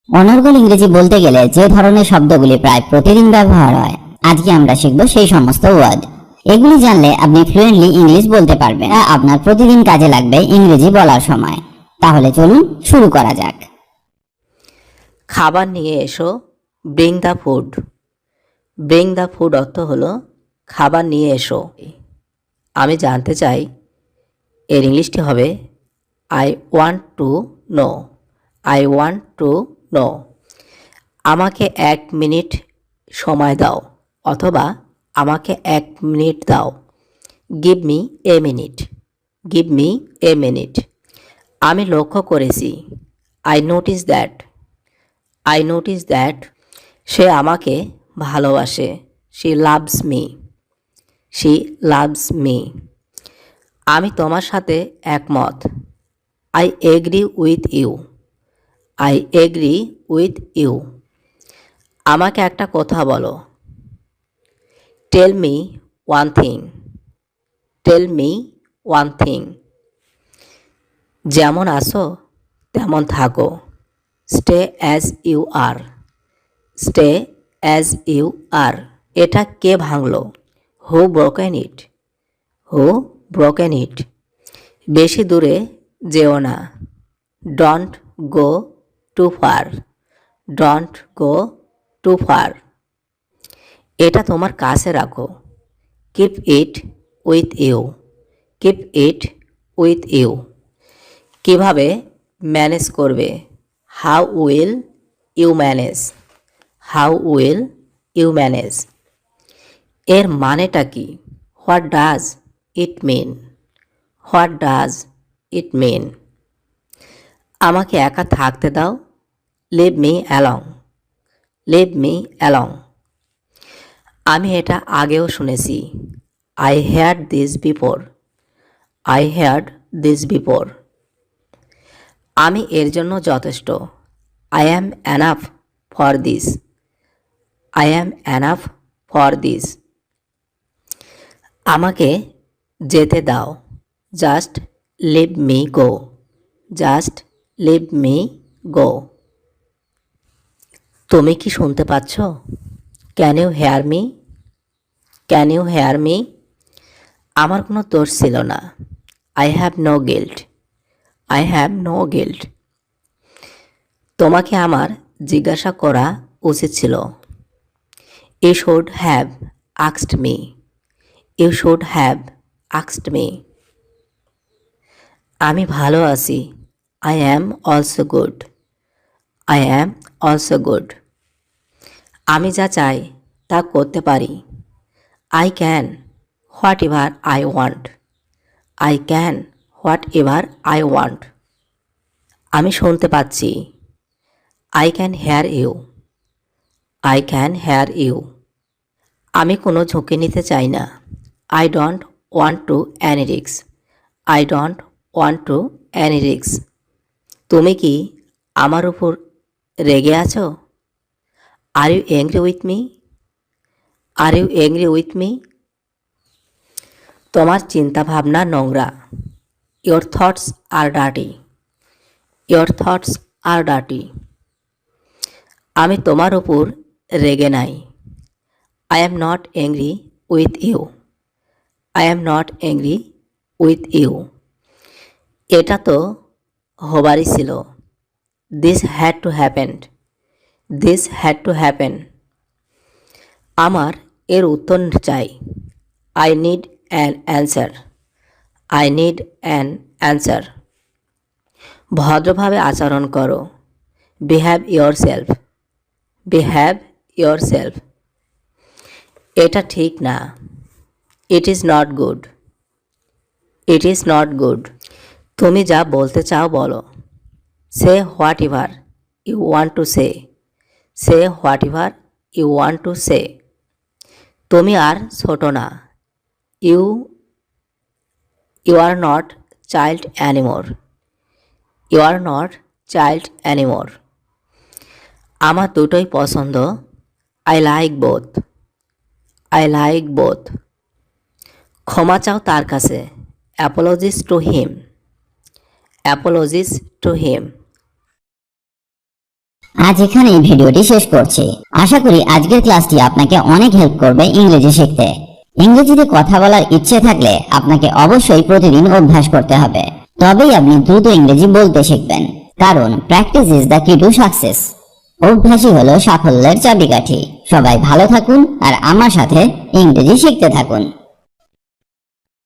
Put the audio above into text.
অনর্গল ইংরেজি বলতে গেলে যে ধরনের শব্দগুলি প্রায় প্রতিদিন ব্যবহার হয়, আজকে আমরা শিখব সেই সমস্ত ওয়ার্ড। এগুলি জানলে আপনি ফ্লুয়েন্টলি ইংলিশ বলতে পারবেন, আপনার প্রতিদিন কাজে লাগবে ইংরেজি বলার সময়। তাহলে চলুন শুরু করা যাক। খাবার নিয়ে এসো, bring the food. Bring the food অর্থ হলো খাবার নিয়ে এসো। আমি জানতে চাই এর ইংলিশটি হবে I want to know. I want to know. আমাকে 1 মিনিট সময় দাও, অথবা আমাকে 1 মিনিট দাও। Give me a minute. Give me a minute. আমি লক্ষ্য করেছি, I notice that. I notice that. সে আমাকে ভালোবাসে, she loves me. She loves me. আমি তোমার সাথে একমত, I agree with you. I agree with you. আমাকে একটা কথা বলো, tell me one thing. Tell me one thing. যেমন আসো তেমন থাকো, stay as you are. Stay as you are. এটা কে ভাঙলো, হু ব্রোকেন ইট। হু ব্রোকেন ইট। বেশি দূরে যেও না, don't go too far. Don't go too far. এটা তোমার কাছে রাখো, keep it with you. Keep it with you. কীভাবে ম্যানেজ করবে, how will you manage. How will you manage. এর মানেটা কি, what does it mean. What does it mean. আমাকে একা থাকতে দাও, leave me alone. Leave me alone. আমি এটা আগেও শুনেছি, I had this before. I had this before. আমি এর জন্য যথেষ্ট, I am enough for this. I am enough for this. আমাকে যেতে দাও, just leave me go. Just leave me go. তুমি কি শুনতে পাচ্ছ, can you hear me. Can you hear me. আমার কোনো দোষ ছিল না, I have no guilt. I have no guilt. তোমাকে আমার জিজ্ঞাসা করা উচিত ছিল, you should have asked me. You should have asked me. আমি ভালো আছি, I am also good. I am also good. আমি যা চাই তা করতে পারি, I can whatever I want. I can whatever I want. আমি শুনতে পাচ্ছি, I can hear you. I can hear you. আমি কোনো ঝুঁকি নিতে চাই না, I don't want to any risk. I don't want to any risk. তুমি কি আমার উপর রেগে আছো, are you angry with me. Are you angry with me. তোমার চিন্তা ভাবনা নোংরা, your thoughts are dirty. Your thoughts are dirty. আমি তোমার উপর রেগে নাই, I am not angry with you. I am not angry with you. এটা তো হবারই ছিল, this had to happen. This had to happen. আমার এর উত্তর চাই, I need an answer. I need an answer. ভদ্রভাবে আচরণ করো, behave yourself. Behave yourself. এটা ঠিক না, it is not good. It is not good. তুমি যা বলতে চাও বলো, say whatever you want to say. Say whatever you want to say. তুমি আর ছোট না, you you are not child anymore. You are not child anymore. আমার দুটোই পছন্দ, I like both. I like both. ক্ষমা চাও তার কাছে, apologies to him. Apologies to him. আজ এখানে এই ভিডিওটি শেষ করছি। আশা করি আজকের ক্লাসটি আপনাকে অনেক হেল্প করবে ইংরেজি শিখতে। ইংরেজিতে কথা বলার ইচ্ছে থাকলে আপনাকে অবশ্যই প্রতিদিন অভ্যাস করতে হবে, তবেই আপনি দ্রুত ইংরেজি বলতে শিখবেন। কারণ প্র্যাকটিস ইজ দ্য কি টু সাকসেস। অভ্যাসই হলো সাফল্যের চাবিকাঠি। সবাই ভালো থাকুন আর আমার সাথে ইংরেজি শিখতে থাকুন।